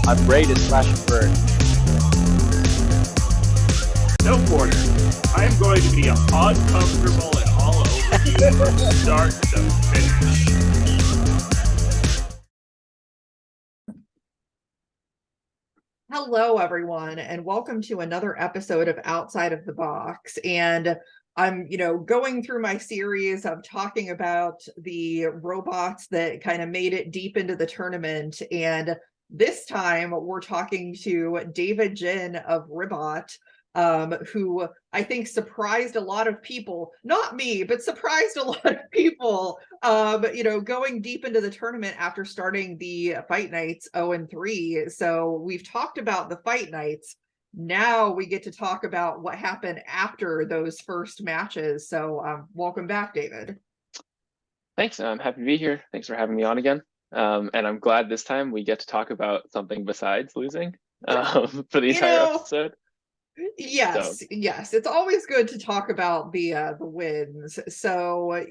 I'm ready to slash and burn. No quarter. I am going to be uncomfortable and all over you from start to finish. Hello, everyone, and welcome to another episode of Outside of the Box. And I'm, going through my series of talking about the robots that kind of made it deep into the tournament. And this time we're talking to David Jin of Ribbot, who I think surprised a lot of people, not me, but surprised a lot of people, going deep into the tournament after starting the fight nights 0-3. So we've talked about the fight nights. Now we get to talk about what happened after those first matches. So welcome back, David. Thanks. I'm happy to be here. Thanks for having me on again. And I'm glad this time we get to talk about something besides losing for the entire episode. Yes, it's always good to talk about the wins. So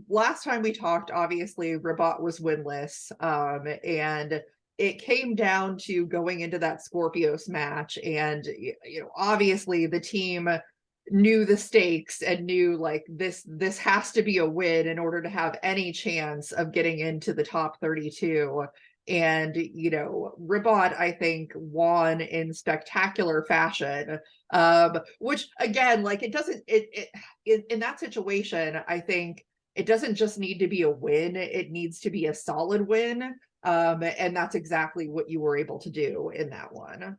last time we talked, obviously Ribbot was winless, and it came down to going into that Scorpios match, and obviously the team knew the stakes and knew like this has to be a win in order to have any chance of getting into the top 32. And Ribbot, I think, won in spectacular fashion, which again, like, it doesn't in that situation, I think it doesn't just need to be a win, it needs to be a solid win, and that's exactly what you were able to do in that one.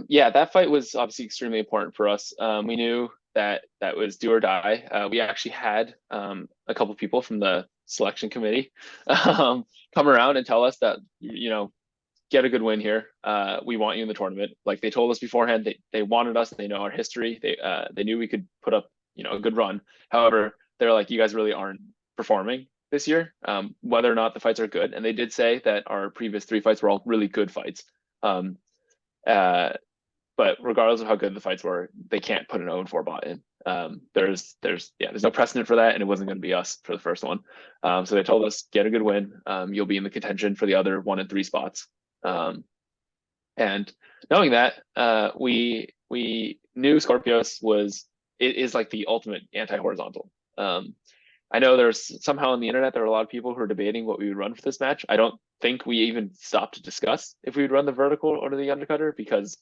Yeah, that fight was obviously extremely important for us. We knew that was do or die. We actually had a couple people from the selection committee come around and tell us that, get a good win here. We want you in the tournament. Like they told us beforehand, they wanted us. They know our history. They knew we could put up, a good run. However, they're like, you guys really aren't performing this year, whether or not the fights are good. And they did say that our previous 3 fights were all really good fights. But regardless of how good the fights were, they can't put an 0-4 bot in. There's no precedent for that, and it wasn't going to be us for the first one. So they told us, get a good win. You'll be in the contention for the other 1 and 3 spots. And knowing that, we knew Scorpios is like the ultimate anti-horizontal. I know there's somehow on the internet there are a lot of people who are debating what we would run for this match. I don't think we even stopped to discuss if we would run the vertical or the undercutter, because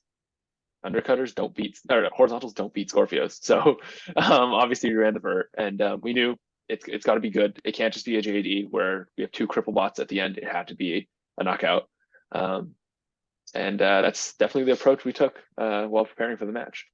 undercutters don't beat, or horizontals don't beat Scorpios. So obviously we ran the vert, and we knew it's got to be good. It can't just be a JD where we have 2 cripple bots at the end. It had to be a knockout. And that's definitely the approach we took while preparing for the match.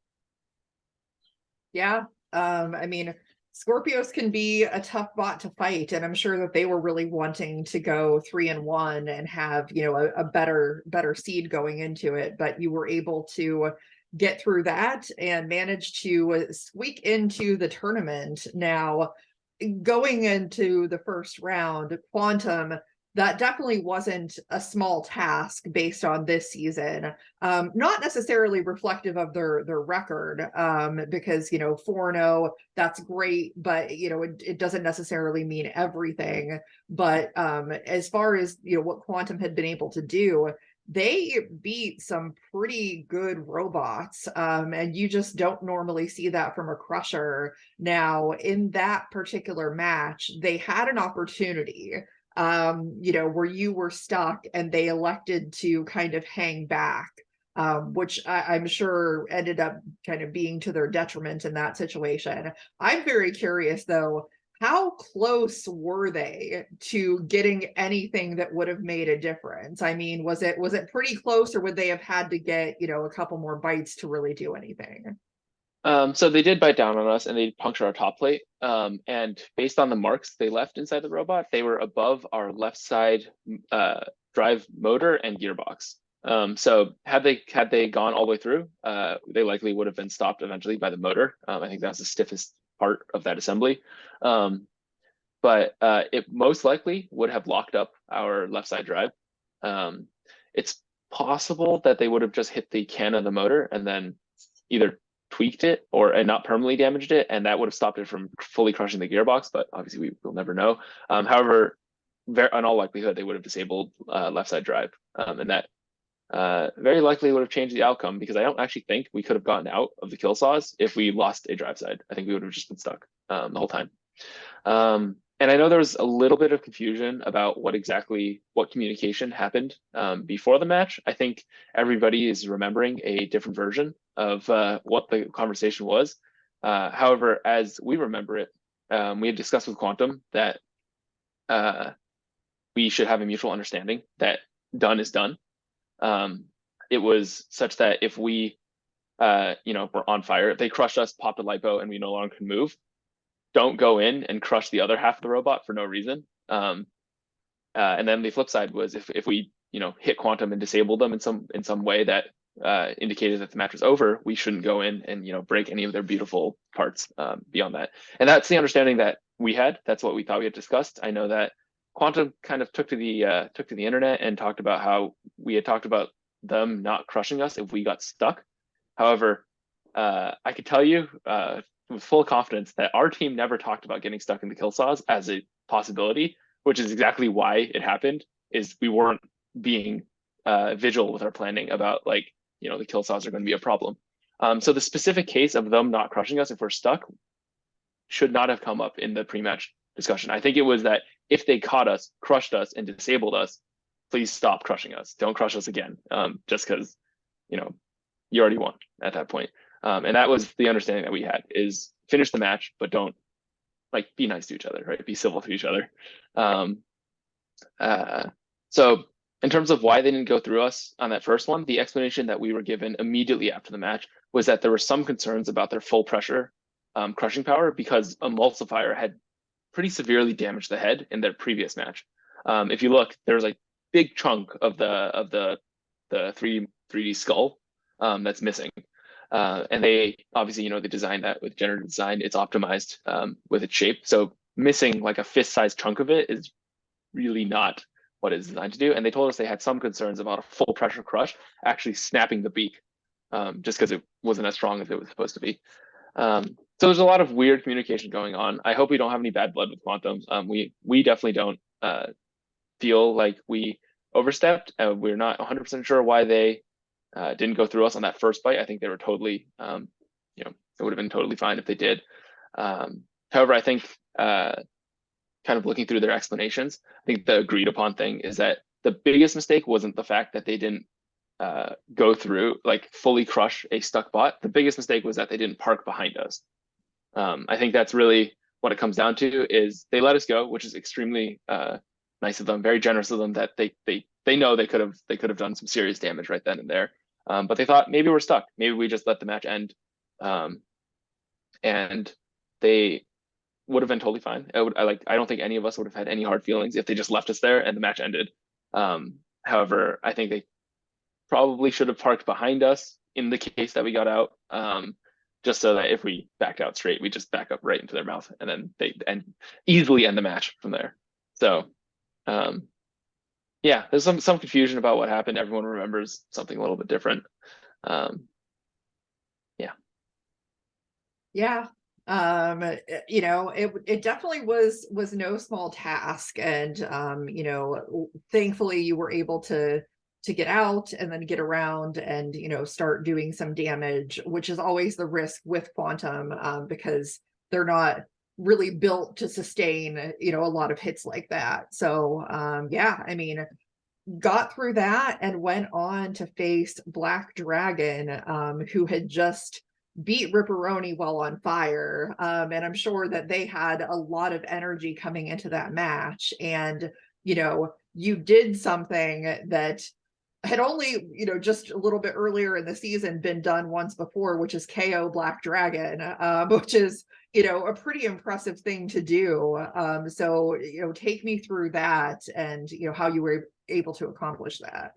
Yeah, I mean, Scorpios can be a tough bot to fight, and I'm sure that they were really wanting to go 3-1 and have a better seed going into it. But you were able to get through that and manage to squeak into the tournament. Now, going into the first round, Quantum, that definitely wasn't a small task based on this season. Not necessarily reflective of their record, because 4-0, that's great, but it doesn't necessarily mean everything. But as far as what Quantum had been able to do, they beat some pretty good robots, and you just don't normally see that from a crusher. Now, in that particular match, they had an opportunity, where you were stuck and they elected to kind of hang back, which I'm sure ended up kind of being to their detriment in that situation. I'm very curious, though, how close were they to getting anything that would have made a difference? I mean, was it pretty close, or would they have had to get, a couple more bites to really do anything? So they did bite down on us, and they punctured our top plate. And based on the marks they left inside the robot, they were above our left side drive motor and gearbox. So had they gone all the way through, they likely would have been stopped eventually by the motor. I think that's the stiffest part of that assembly. But it most likely would have locked up our left side drive. It's possible that they would have just hit the can of the motor and then either tweaked it and not permanently damaged it, and that would have stopped it from fully crushing the gearbox, but obviously we will never know. However, in all likelihood, they would have disabled left side drive, and that very likely would have changed the outcome, because I don't actually think we could have gotten out of the kill saws if we lost a drive side. I think we would have just been stuck the whole time. And I know there was a little bit of confusion about what communication happened before the match. I think everybody is remembering a different version of what the conversation was. However, as we remember it, we had discussed with Quantum that we should have a mutual understanding that done is done. It was such that if we, were on fire, if they crushed us, popped a lipo, and we no longer can move, don't go in and crush the other half of the robot for no reason. And then the flip side was if we, hit Quantum and disable them in some way that indicated that the match was over, we shouldn't go in and, break any of their beautiful parts beyond that. And that's the understanding that we had. That's what we thought we had discussed. I know that Quantum kind of took to the internet and talked about how we had talked about them not crushing us if we got stuck. However, I could tell you with full confidence that our team never talked about getting stuck in the kill saws as a possibility, which is exactly why it happened. Is we weren't being vigilant with our planning about the kill saws are going to be a problem. So the specific case of them not crushing us if we're stuck should not have come up in the pre-match discussion. I think it was that if they caught us, crushed us, and disabled us, please stop crushing us. Don't crush us again, just because you already won at that point. And that was the understanding that we had, is finish the match, but don't be nice to each other, right? Be civil to each other. So in terms of why they didn't go through us on that first one, the explanation that we were given immediately after the match was that there were some concerns about their full pressure crushing power, because Emulsifier had pretty severely damaged the head in their previous match. If you look, there was a big chunk of the 3D skull that's missing. And they obviously, they designed that with generative design. It's optimized with its shape. So missing a fist-sized chunk of it is really not what it's designed to do. And they told us they had some concerns about a full pressure crush actually snapping the beak, just because it wasn't as strong as it was supposed to be. So there's a lot of weird communication going on. I hope we don't have any bad blood with Quantum. We definitely don't feel like we overstepped. We're not 100% sure why they didn't go through us on that first fight. I think they were totally, it would have been totally fine if they did. However, I think kind of looking through their explanations, I think the agreed upon thing is that the biggest mistake wasn't the fact that they didn't go through, fully crush a stuck bot. The biggest mistake was that they didn't park behind us. I think that's really what it comes down to, is they let us go, which is extremely nice of them, very generous of them, that they know they could have done some serious damage right then and there. But they thought maybe we're stuck. Maybe we just let the match end. And they would have been totally fine. I don't think any of us would have had any hard feelings if they just left us there and the match ended. However, I think they probably should have parked behind us in the case that we got out, just so that if we backed out straight, we just back up right into their mouth, and then they easily end the match from there. So yeah, there's some confusion about what happened. Everyone remembers something a little bit different. Yeah. It definitely was no small task, and thankfully you were able to get out and then get around and start doing some damage, which is always the risk with Quantum, because they're not really built to sustain a lot of hits like that. So yeah, I mean, got through that and went on to face Black Dragon, who had just beat Ripperoni while on fire. And I'm sure that they had a lot of energy coming into that match. And, you did something that had only, just a little bit earlier in the season been done once before, which is KO Black Dragon, which is, a pretty impressive thing to do. So, take me through that and, how you were able to accomplish that.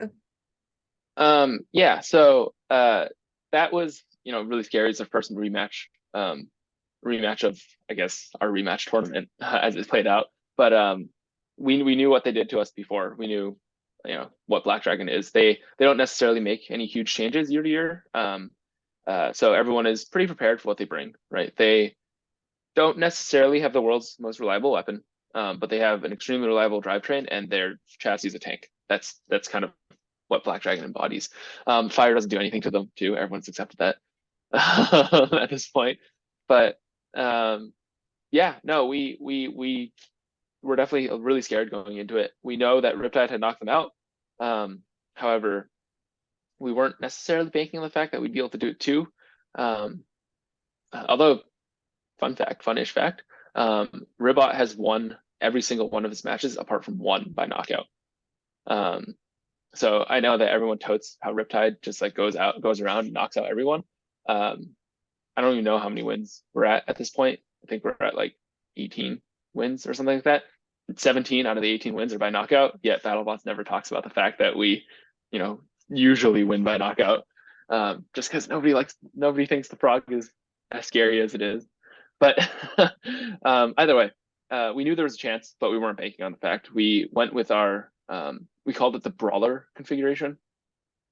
Yeah, so that was really scary. It's the first rematch of, I guess, our rematch tournament as it played out. But we knew what they did to us before. We knew what Black Dragon is. They don't necessarily make any huge changes year to year. So everyone is pretty prepared for what they bring, right? They don't necessarily have the world's most reliable weapon, but they have an extremely reliable drivetrain, and their chassis is a tank. That's kind of what Black Dragon embodies. Fire doesn't do anything to them too. Everyone's accepted that at this point. But yeah, no, we were definitely really scared going into it. We know that Riptide had knocked them out. However, we weren't necessarily banking on the fact that we'd be able to do it too. Although, fun-ish fact, Ribbot has won every single one of his matches apart from one by knockout. So I know that everyone totes how Riptide just like goes around and knocks out everyone. I don't even know how many wins we're at this point. I think we're at like 18 wins or something like that. 17 out of the 18 wins are by knockout, yet BattleBots never talks about the fact that we, usually win by knockout. Just because nobody thinks the frog is as scary as it is. But either way, we knew there was a chance, but we weren't banking on the fact. We went with our, we called it the brawler configuration.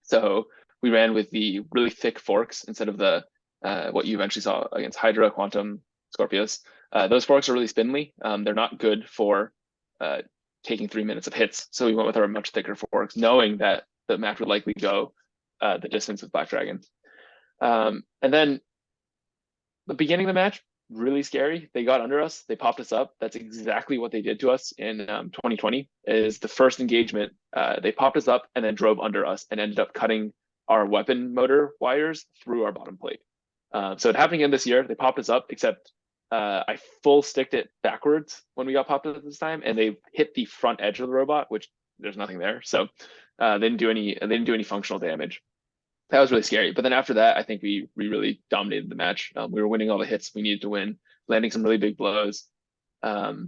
So we ran with the really thick forks instead of the what you eventually saw against Hydra, Quantum, Scorpios. Those forks are really spindly. They're not good for taking 3 minutes of hits. So we went with our much thicker forks, knowing that the match would likely go the distance with Black Dragon. And then the beginning of the match, really scary. They got under us. They popped us up. That's exactly what they did to us in 2020. Is the first engagement. They popped us up and then drove under us and ended up cutting our weapon motor wires through our bottom plate. So it happened again this year. They popped us up, except I full sticked it backwards when we got popped up this time, and they hit the front edge of the robot, which there's nothing there. So they didn't do any functional damage. That was really scary. But then after that, I think we really dominated the match. We were winning all the hits we needed to win, landing some really big blows. Yeah,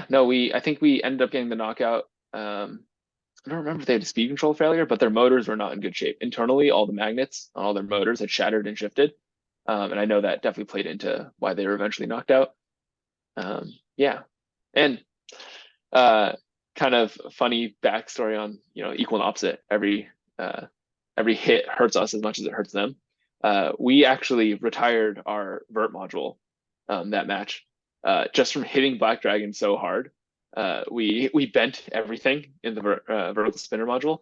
no, I think we ended up getting the knockout. I don't remember if they had a speed control failure, but their motors were not in good shape. Internally, all the magnets on all their motors had shattered and shifted. And I know that definitely played into why they were eventually knocked out. Yeah. And kind of funny backstory on, equal and opposite. Every hit hurts us as much as it hurts them. We actually retired our vert module that match just from hitting Black Dragon so hard. We bent everything in the vertical spinner module,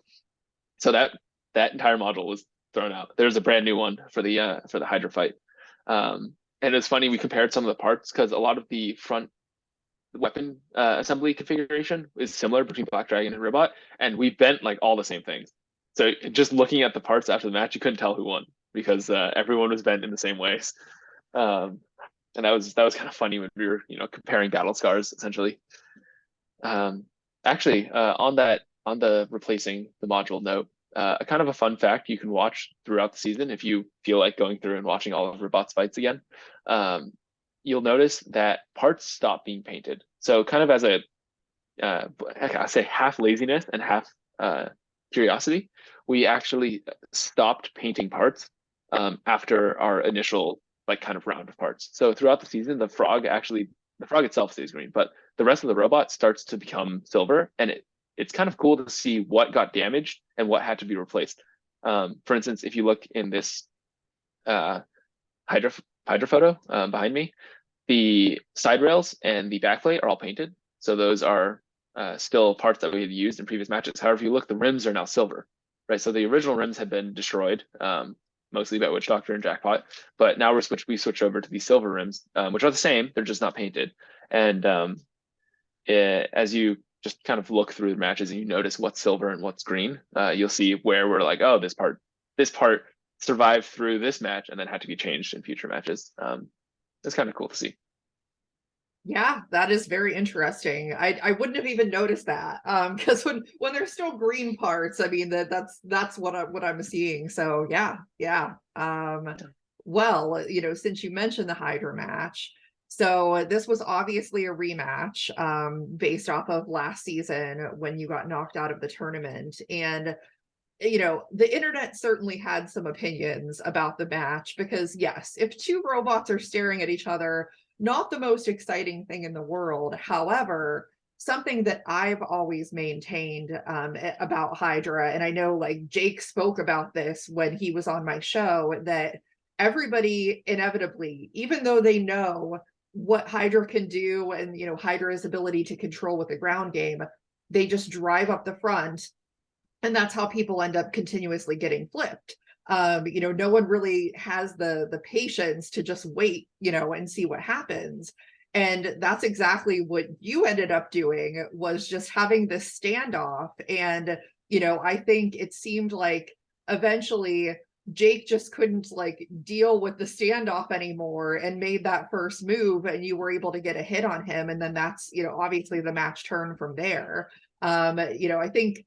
so that entire module was thrown out. There's a brand new one for the Hydra fight, and it's funny, we compared some of the parts because a lot of the front weapon assembly configuration is similar between Black Dragon and Ribbot, and we bent like all the same things. So just looking at the parts after the match, you couldn't tell who won because everyone was bent in the same ways. And that was kind of funny when we were comparing battle scars essentially. Actually, on the replacing the module note, a kind of a fun fact you can watch throughout the season if you feel like going through and watching all of Ribbot's fights again. You'll notice that parts stop being painted. So kind of as I say half laziness and half curiosity, we actually stopped painting parts after our initial kind of round of parts. So throughout the season, the frog itself stays green, but the rest of the robot starts to become silver, and it's kind of cool to see what got damaged and what had to be replaced. For instance, if you look in this Hydra photo behind me, the side rails and the backplate are all painted. So those are still parts that we had used in previous matches. However, if you look, the rims are now silver, right? So the original rims had been destroyed, mostly by Witch Doctor and Jackpot, but now we switch over to the silver rims, which are the same, they're just not painted. And as you just kind of look through the matches and you notice what's silver and what's green, you'll see where we're like, oh, this part survived through this match and then had to be changed in future matches. It's kind of cool to see. Yeah, that is very interesting. I wouldn't have even noticed that because when there's still green parts, I mean that's what I'm seeing. So yeah. Well, since you mentioned the Hydra match, so this was obviously a rematch based off of last season when you got knocked out of the tournament. And the internet certainly had some opinions about the match because yes, if two robots are staring at each other, not the most exciting thing in the world. However, something that I've always maintained about Hydra, and I know like Jake spoke about this when he was on my show, that everybody inevitably, even though they know what Hydra can do and Hydra's ability to control with the ground game, they just drive up the front And that's how people end up continuously getting flipped. You know, no one really has the patience to just wait, you know, and see what happens. And that's exactly what you ended up doing, was just having this standoff. And, you know, I think it seemed like eventually Jake just couldn't like deal with the standoff anymore and made that first move, and you were able to get a hit on him. And then that's, you know, obviously the match turned from there. You know, I think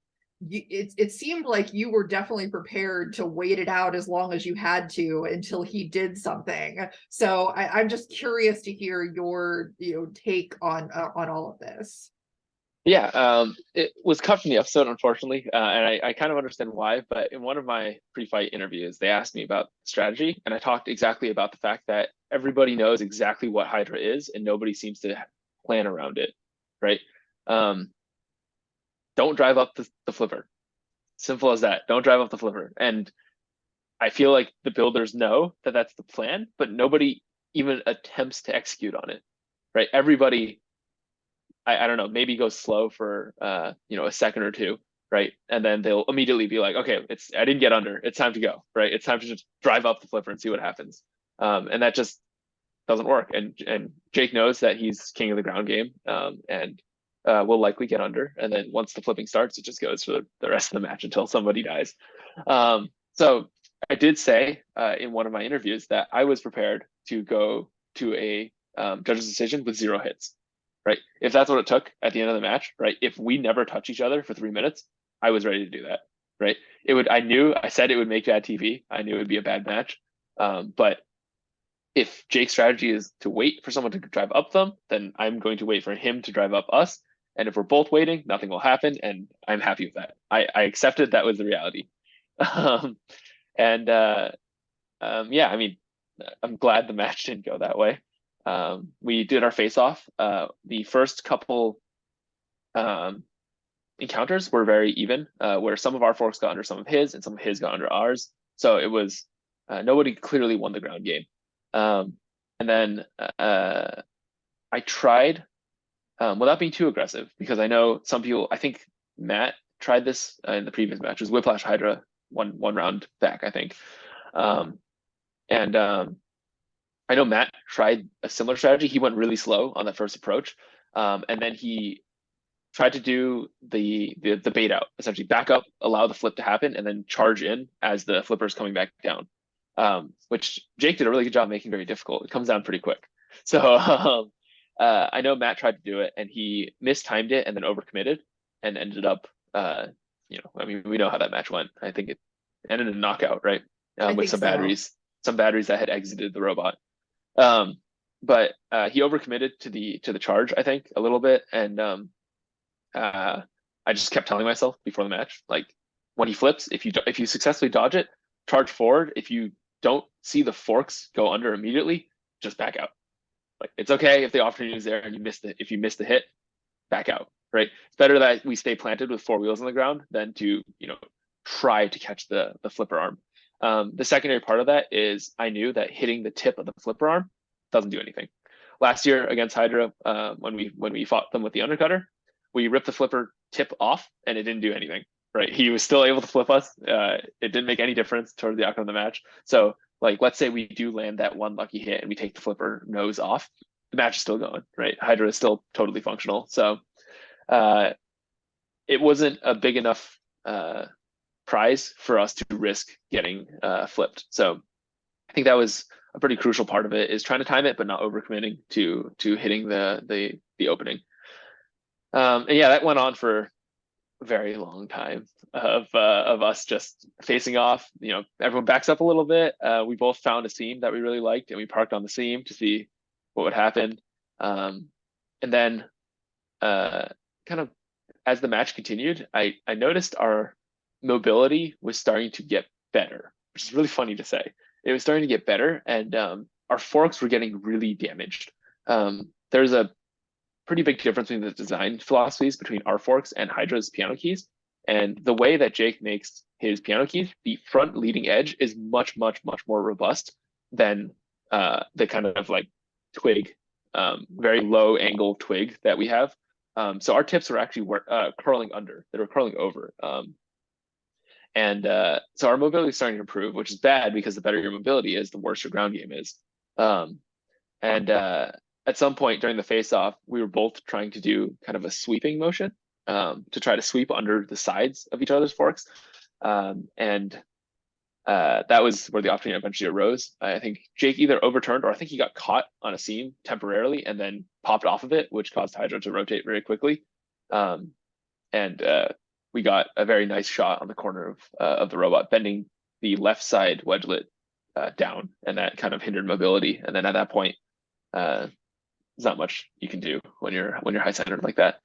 it seemed like you were definitely prepared to wait it out as long as you had to until he did something. So I'm just curious to hear your, you know, take on all of this. Yeah, it was cut from the episode, unfortunately, and I kind of understand why. But in one of my pre-fight interviews, they asked me about strategy, and I talked exactly about the fact that everybody knows exactly what Hydra is, and nobody seems to plan around it, right? Don't drive up the flipper. Simple as that. Don't drive up the flipper. And I feel like the builders know that that's the plan, but nobody even attempts to execute on it, right? Everybody, I don't know, maybe goes slow for you know, a second or two, right? And then they'll immediately be like, okay, I didn't get under. It's time to go, right? It's time to just drive up the flipper and see what happens. And that just doesn't work. And Jake knows that he's king of the ground game, and will likely get under. And then once the flipping starts, it just goes for the rest of the match until somebody dies. So I did say in one of my interviews that I was prepared to go to a judge's decision with 0 hits, right? If that's what it took at the end of the match, right? If we never touch each other for 3 minutes, I was ready to do that, right? I said it would make bad TV. I knew it would be a bad match. But if Jake's strategy is to wait for someone to drive up them, then I'm going to wait for him to drive up us. And if we're both waiting, nothing will happen. And I'm happy with that. I accepted that was the reality. Yeah, I mean, I'm glad the match didn't go that way. We did our face-off. The first couple encounters were very even, where some of our forks got under some of his and some of his got under ours. So it was, nobody clearly won the ground game. And then I tried, without being too aggressive, because I know some people, I think Matt tried this in the previous match. It was Whiplash Hydra one round back, I think. I know Matt tried a similar strategy. He went really slow on that first approach. And then he tried to do the bait out, essentially back up, allow the flip to happen, and then charge in as the flipper is coming back down. Which Jake did a really good job making very difficult. It comes down pretty quick. So I know Matt tried to do it and he mistimed it and then overcommitted and ended up, you know, I mean, we know how that match went. I think it ended in a knockout, right? With some batteries that had exited the robot. But he overcommitted to the charge, I think, a little bit. And I just kept telling myself before the match, like, when he flips, if you successfully dodge it, charge forward. If you don't see the forks go under immediately, just back out. Like, it's okay if the opportunity is there and if you miss the hit, back out, right? It's better that we stay planted with 4 wheels on the ground than to, you know, try to catch the flipper arm. The secondary part of that is I knew that hitting the tip of the flipper arm doesn't do anything. Last year against Hydra, when we fought them with the undercutter, we ripped the flipper tip off and it didn't do anything, right? He was still able to flip us. It didn't make any difference toward the outcome of the match. So, like, let's say we do land that one lucky hit and we take the flipper nose off, the match is still going, right? Hydra is still totally functional. So it wasn't a big enough prize for us to risk getting flipped. So I think that was a pretty crucial part of it, is trying to time it, but not overcommitting to hitting the opening. And yeah, that went on for a very long time of us just facing off. You know, everyone backs up a little bit. We both found a seam that we really liked, and we parked on the seam to see what would happen. And then kind of as the match continued, I noticed our mobility was starting to get better, which is really funny to say. It was starting to get better, and our forks were getting really damaged. There's a pretty big difference between the design philosophies between our forks and Hydra's piano keys. And the way that Jake makes his piano keys, the front leading edge is much, much, much more robust than the kind of like twig, very low angle twig that we have. So our tips were actually curling under, they were curling over. And so our mobility is starting to improve, which is bad because the better your mobility is, the worse your ground game is. And at some point during the face-off, we were both trying to do kind of a sweeping motion to try to sweep under the sides of each other's forks. And that was where the opportunity eventually arose. I think Jake either overturned, or I think he got caught on a seam temporarily and then popped off of it, which caused Hydra to rotate very quickly. And we got a very nice shot on the corner of the robot, bending the left side wedgelet down, and that kind of hindered mobility. And then at that point, there's not much you can do when you're high centered like that.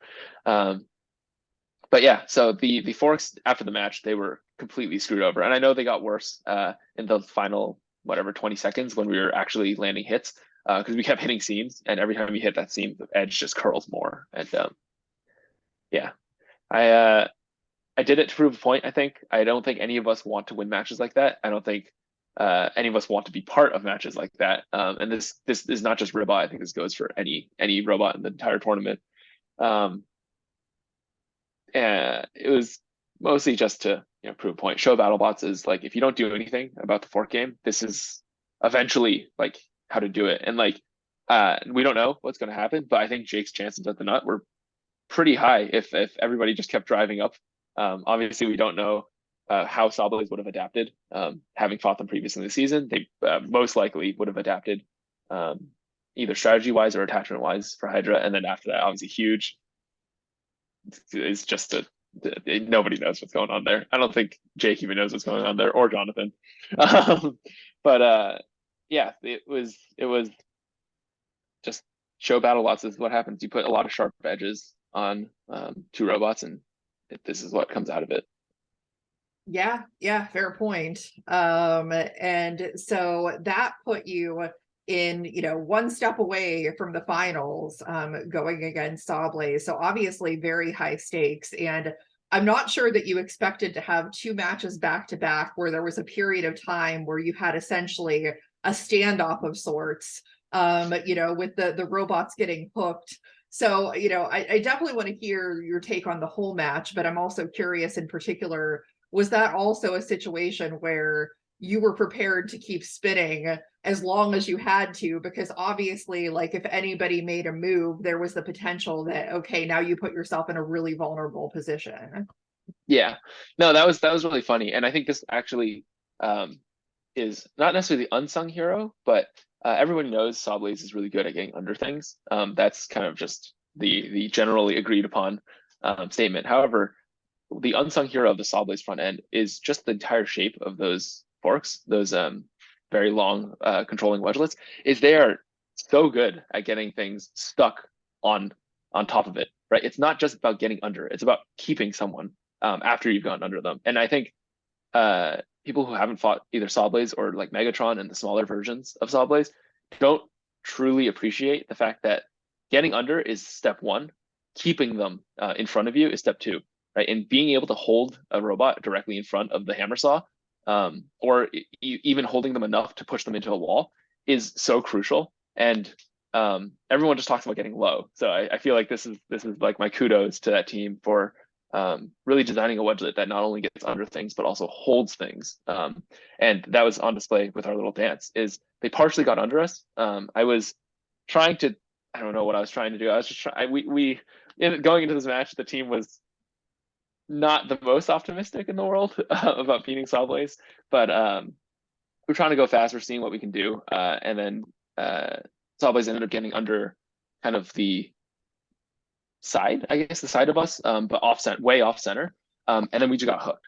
But yeah, so the forks after the match, they were completely screwed over, and I know they got worse in the final 20 seconds when we were actually landing hits, because we kept hitting seams, and every time you hit that seam, the edge just curls more. And yeah, I did it to prove a point. I think I don't think any of us want to win matches like that. I don't think any of us want to be part of matches like that. And this is not just Ribbot. I think this goes for any robot in the entire tournament. And it was mostly just to prove a point. Show BattleBots is like, if you don't do anything about the fork game, this is eventually like how to do it. And like we don't know what's going to happen, but I think Jake's chances at the nut were pretty high if everybody just kept driving up. Obviously, we don't know how Sawblaze would have adapted. Having fought them previously in the season, they most likely would have adapted either strategy-wise or attachment-wise for Hydra. And then after that, obviously, huge is just nobody knows what's going on there. I don't think Jake even knows what's going on there, or Jonathan. But yeah, it was just show BattleBots is what happens. You put a lot of sharp edges on two robots, and this is what comes out of it. Yeah, fair point. And so that put you in, one step away from the finals, going against Sawblaze. So obviously very high stakes. And I'm not sure that you expected to have two matches back to back where there was a period of time where you had essentially a standoff of sorts, with the robots getting hooked. So, I definitely want to hear your take on the whole match, but I'm also curious in particular, was that also a situation where you were prepared to keep spinning as long as you had to? Because obviously, like, if anybody made a move, there was the potential that, okay, now you put yourself in a really vulnerable position. Yeah, no, that was really funny. And I think this actually is not necessarily the unsung hero, but everyone knows Sawblaze is really good at getting under things. That's kind of just the generally agreed upon statement. However, the unsung hero of the Sawblaze front end is just the entire shape of those forks, those very long controlling wedgelets, is they are so good at getting things stuck on top of it, right? It's not just about getting under, it's about keeping someone after you've gone under them. And I think people who haven't fought either Sawblaze or like Megatron and the smaller versions of Sawblaze don't truly appreciate the fact that getting under is step one, keeping them in front of you is step two, right? And being able to hold a robot directly in front of the hammer saw, or even holding them enough to push them into a wall, is so crucial. And everyone just talks about getting low. So I feel like this is like my kudos to that team for really designing a wedgelet that not only gets under things but also holds things. And that was on display with our little dance. Is they partially got under us. I was trying to, I don't know what I was trying to do. I was just trying. Going into this match, the team was not the most optimistic in the world about beating Sawblaze, but we're trying to go fast. We're seeing what we can do, and then Sawblaze ended up getting under kind of the side, I guess, the side of us, but way off center, and then we just got hooked.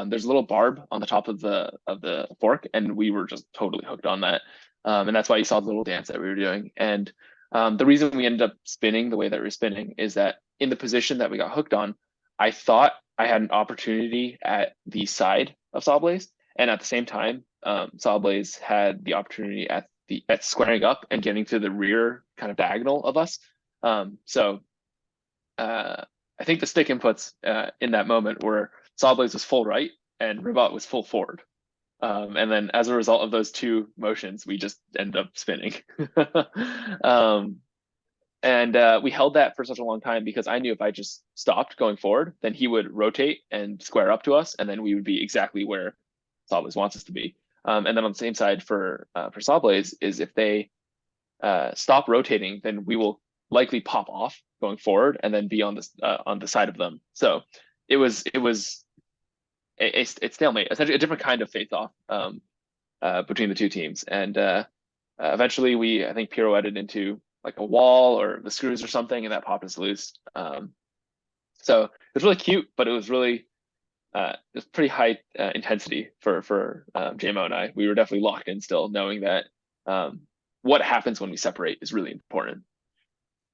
There's a little barb on the top of the fork, and we were just totally hooked on that, and that's why you saw the little dance that we were doing. And the reason we ended up spinning the way that we were spinning is that in the position that we got hooked on, I thought I had an opportunity at the side of Sawblaze, and at the same time, Sawblaze had the opportunity at squaring up and getting to the rear kind of diagonal of us. So I think the stick inputs in that moment were Sawblaze was full right and Ribbot was full forward. And then as a result of those two motions, we just ended up spinning. And we held that for such a long time because I knew if I just stopped going forward, then he would rotate and square up to us, and then we would be exactly where Sawblaze wants us to be. And then on the same side for Sawblaze is if they stop rotating, then we will likely pop off going forward and then be on the side of them. So it was a stalemate, essentially a different kind of face-off between the two teams. And eventually I think pirouetted into like a wall or the screws or something, and that popped us loose. So it was really cute, but it was really it was pretty high intensity for JMO and I. We were definitely locked in still, knowing that what happens when we separate is really important.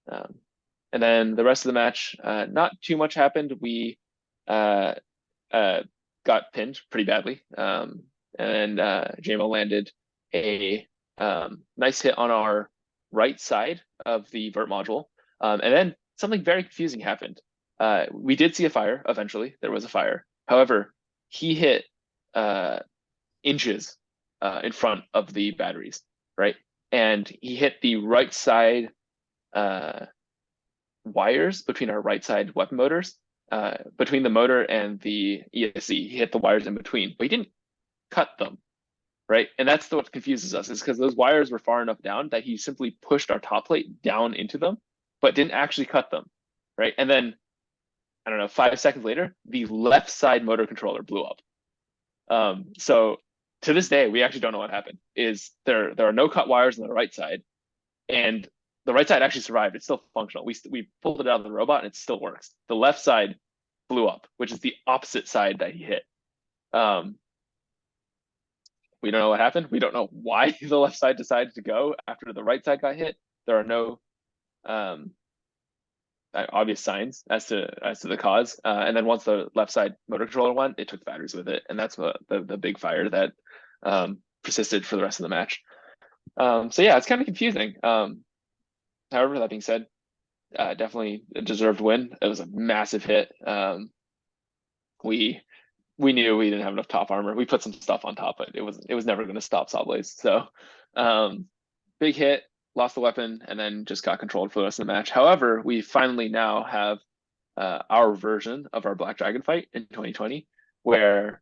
And then the rest of the match, not too much happened. We got pinned pretty badly, and JMO landed a nice hit on our right side of the vert module, and then something very confusing happened. We did see a fire eventually. There was a fire. However, he hit inches in front of the batteries, right? And he hit the right side wires between our right side weapon motors, between the motor and the ESC. He hit the wires in between, but he didn't cut them, right? And that's what confuses us, is because those wires were far enough down that he simply pushed our top plate down into them, but didn't actually cut them, right? And then, I don't know, 5 seconds later, the left side motor controller blew up. So to this day, we actually don't know what happened. Is there are no cut wires on the right side, and the right side actually survived. It's still functional. We pulled it out of the robot and it still works. The left side blew up, which is the opposite side that he hit. We don't know what happened. We don't know why the left side decided to go after the right side got hit. There are no obvious signs as to the cause. And then once the left side motor controller went, it took the batteries with it, and that's what the big fire that persisted for the rest of the match. So yeah, it's kind of confusing. However, that being said, definitely a deserved win. It was a massive hit. We knew we didn't have enough top armor. We put some stuff on top, but it was never going to stop Sawblaze. So big hit, lost the weapon, and then just got controlled for the rest of the match. However, we finally now have our version of our Black Dragon fight in 2020, where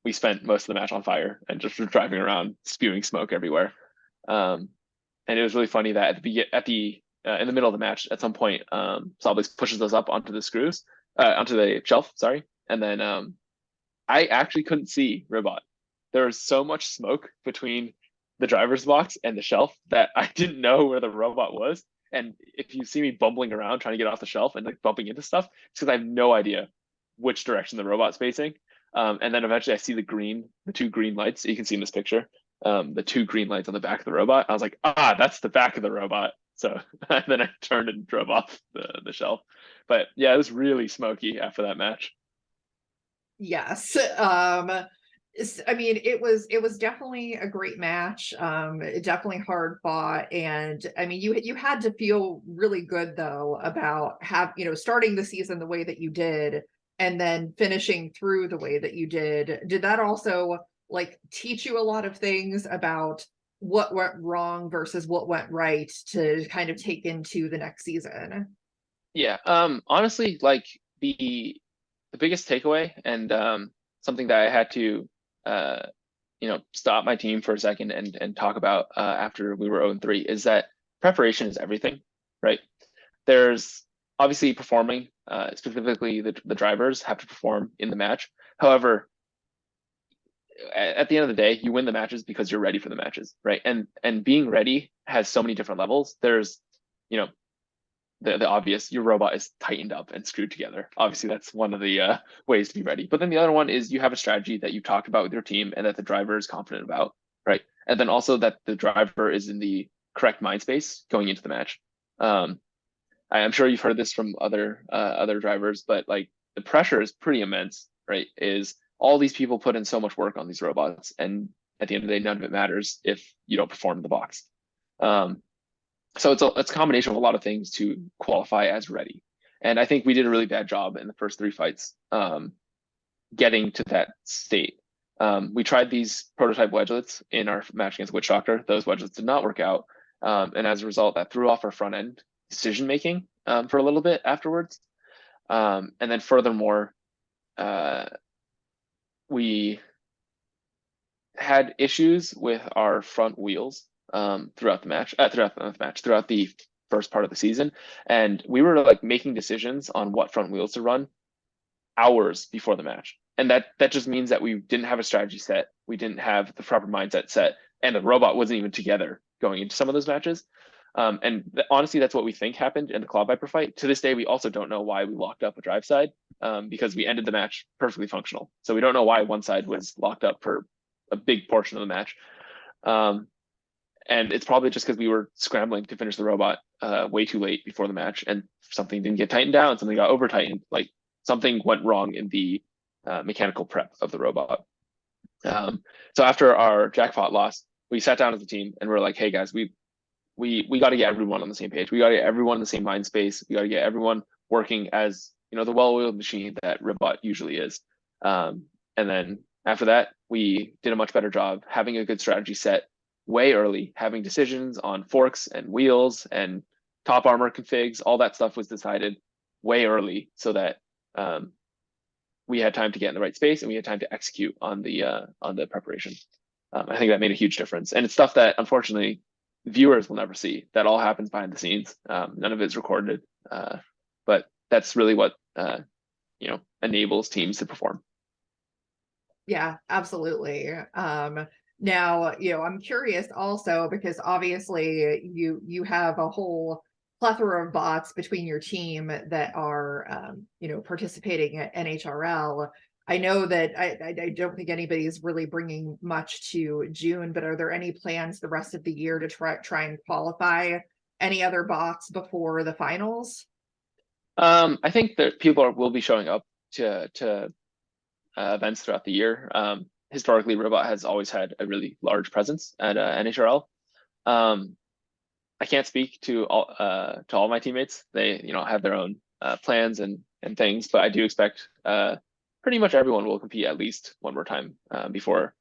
we spent most of the match on fire and just driving around spewing smoke everywhere. And it was really funny that in the middle of the match, at some point, Sawblaze pushes us up onto the screws, onto the shelf, sorry. And then I actually couldn't see Ribbot. There was so much smoke between the driver's box and the shelf that I didn't know where the robot was. And if you see me bumbling around trying to get off the shelf and like bumping into stuff, it's because I have no idea which direction the robot's facing. And then eventually I see the two green lights. You can see in this picture, the two green lights on the back of the robot. I was like, that's the back of the robot. So and then I turned and drove off the shelf. But yeah, it was really smoky after that match. Yes. I mean, it was definitely a great match. Definitely hard fought. And I mean, you had to feel really good though about starting the season the way that you did and then finishing through the way that you did. Did that also like teach you a lot of things about what went wrong versus what went right to kind of take into the next season? Yeah. Honestly, like the biggest takeaway and something that I had to stop my team for a second and talk about after we were 0-3 is that preparation is everything, right? There's obviously performing, specifically the drivers have to perform in the match. However, at the end of the day, you win the matches because you're ready for the matches, right? And being ready has so many different levels. There's, the obvious, your robot is tightened up and screwed together. Obviously, that's one of the ways to be ready. But then the other one is you have a strategy that you've talked about with your team and that the driver is confident about, right? And then also that the driver is in the correct mind space going into the match. I'm sure you've heard this from other drivers, but like the pressure is pretty immense, right? Is all these people put in so much work on these robots, and at the end of the day, none of it matters if you don't perform in the box. So it's a combination of a lot of things to qualify as ready. And I think we did a really bad job in the first 3 fights getting to that state. We tried these prototype wedgelets in our match against Witch Doctor. Those wedgelets did not work out. And as a result, that threw off our front end decision making for a little bit afterwards. And then furthermore, we had issues with our front wheels throughout the first part of the season, and we were like making decisions on what front wheels to run hours before the match, and that just means that we didn't have a strategy set, we didn't have the proper mindset set, and the robot wasn't even together going into some of those matches. Honestly, that's what we think happened in the Claw Viper fight. To this day, we also don't know why we locked up a drive side, because we ended the match perfectly functional. So we don't know why one side was locked up for a big portion of the match. And it's probably just because we were scrambling to finish the robot way too late before the match, and something didn't get tightened down, something got over tightened, like something went wrong in the mechanical prep of the robot. So after our jackpot loss, we sat down as a team and we're like, hey guys, we got to get everyone on the same page. We got to get everyone in the same mind space. We got to get everyone working as, you know, the well-oiled machine that Ribbot usually is. And then after that, we did a much better job having a good strategy set way early, having decisions on forks and wheels and top armor configs. All that stuff was decided way early so that we had time to get in the right space and we had time to execute on the preparation. I think that made a huge difference, and it's stuff that unfortunately viewers will never see. That all happens behind the scenes. None of it's recorded, but that's really what you know, enables teams to perform. Yeah, absolutely. Now, you know, I'm curious also because obviously you have a whole plethora of bots between your team that are, you know, participating at NHRL. I know that I don't think anybody's really bringing much to June, but are there any plans the rest of the year to try and qualify any other bots before the finals? I think that people will be showing up to events throughout the year. Historically, Ribbot has always had a really large presence at NHRL. I can't speak to all my teammates. They, you know, have their own plans and things, but I do expect pretty much everyone will compete at least one more time before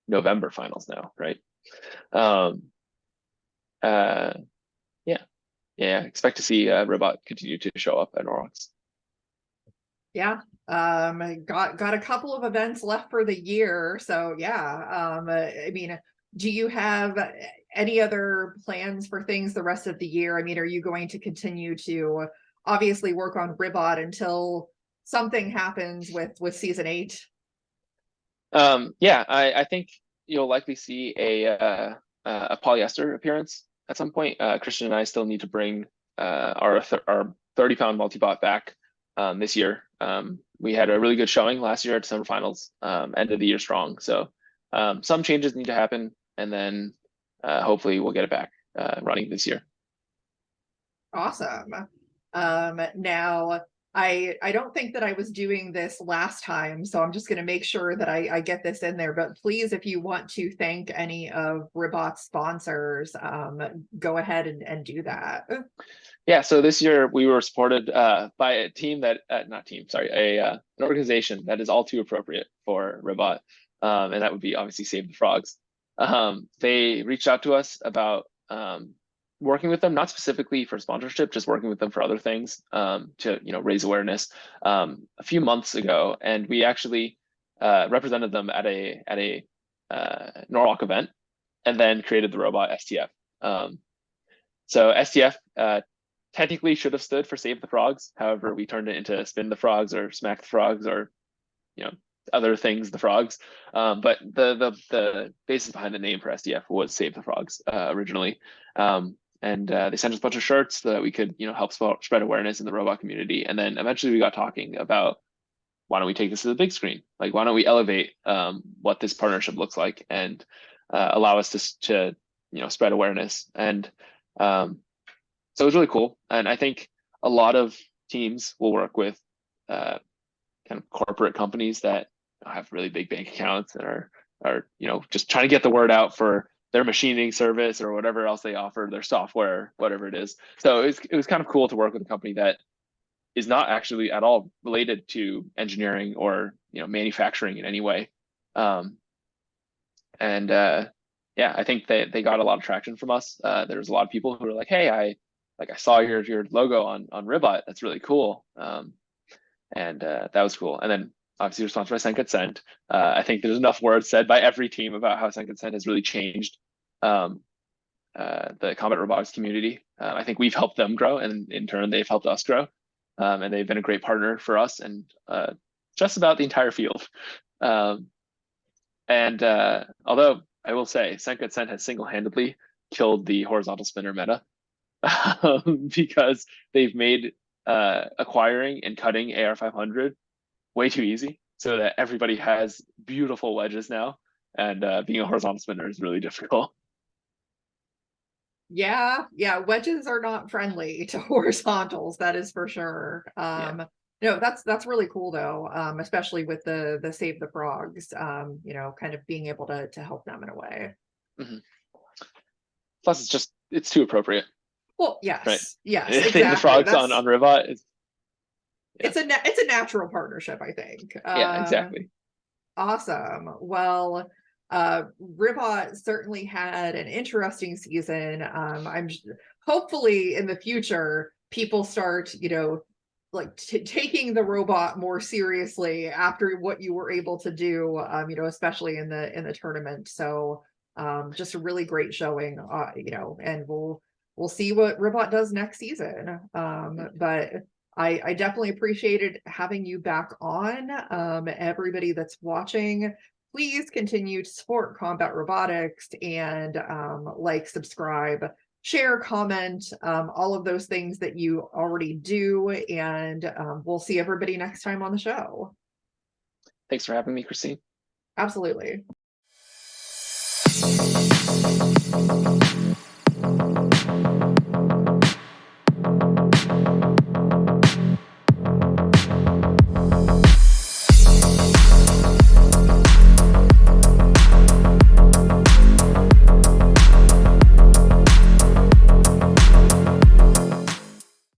November finals now, right? Yeah, expect to see Ribbot continue to show up at Norwalks. Yeah, got a couple of events left for the year, so yeah. I mean, do you have any other plans for things the rest of the year? I mean, are you going to continue to obviously work on Ribbot until something happens with season 8? Yeah, I think you'll likely see a polyester appearance at some point. Christian and I still need to bring our 30-pound multi-bot back this year. We had a really good showing last year at December finals, end of the year strong. So some changes need to happen, and then hopefully we'll get it back running this year. Awesome. Now, I don't think that I was doing this last time, so I'm just going to make sure that I get this in there. But please, if you want to thank any of Ribbot's sponsors, go ahead and do that. Yeah, so this year we were supported by a team that, an organization that is all too appropriate for Ribbot, and that would be obviously Save the Frogs. They reached out to us about working with them, not specifically for sponsorship, just working with them for other things to, you know, raise awareness a few months ago, and we actually represented them at a Norwalk event, and then created the robot STF. So STF technically should have stood for Save the Frogs. However, we turned it into Spin the Frogs or Smack the Frogs or, you know, other things, the frogs. But the basis behind the name for STF was Save the Frogs originally. And they sent us a bunch of shirts so that we could, you know, help spread awareness in the robot community. And then eventually we got talking about, why don't we take this to the big screen? Like, why don't we elevate what this partnership looks like and allow us to you know, spread awareness. And so it was really cool. And I think a lot of teams will work with kind of corporate companies that have really big bank accounts and are you know, just trying to get the word out for their machining service or whatever else they offer, their software, whatever it is. So it was kind of cool to work with a company that is not actually at all related to engineering or, you know, manufacturing in any way. Yeah, I think they got a lot of traction from us. There was a lot of people who were like, hey, like I saw your logo on Ribbot. That's really cool. And that was cool. And then obviously we're sponsored by Send Consent. I think there's enough words said by every team about how Send Consent has really changed the combat robotics community. I think we've helped them grow, and in turn they've helped us grow. And they've been a great partner for us and just about the entire field. Although I will say, Send Consent has single-handedly killed the horizontal spinner meta because they've made acquiring and cutting AR500 way too easy, so that everybody has beautiful wedges now, and being a horizontal spinner is really difficult. Yeah, wedges are not friendly to horizontals, that is for sure. No, that's really cool though, especially with the Save the Frogs, kind of being able to help them in a way. Plus, it's too appropriate. Well, yes, right? Yes, exactly. The frogs on Ribbot is. It's a natural partnership, I think. Yeah, exactly. Awesome. Well, Ribbot certainly had an interesting season. Hopefully in the future people start, like taking the robot more seriously after what you were able to do, especially in the tournament. So just a really great showing, and we'll see what Ribbot does next season. But I definitely appreciated having you back on. Everybody that's watching, please continue to support Combat Robotics and subscribe, share, comment, all of those things that you already do. And we'll see everybody next time on the show. Thanks for having me, Christine. Absolutely.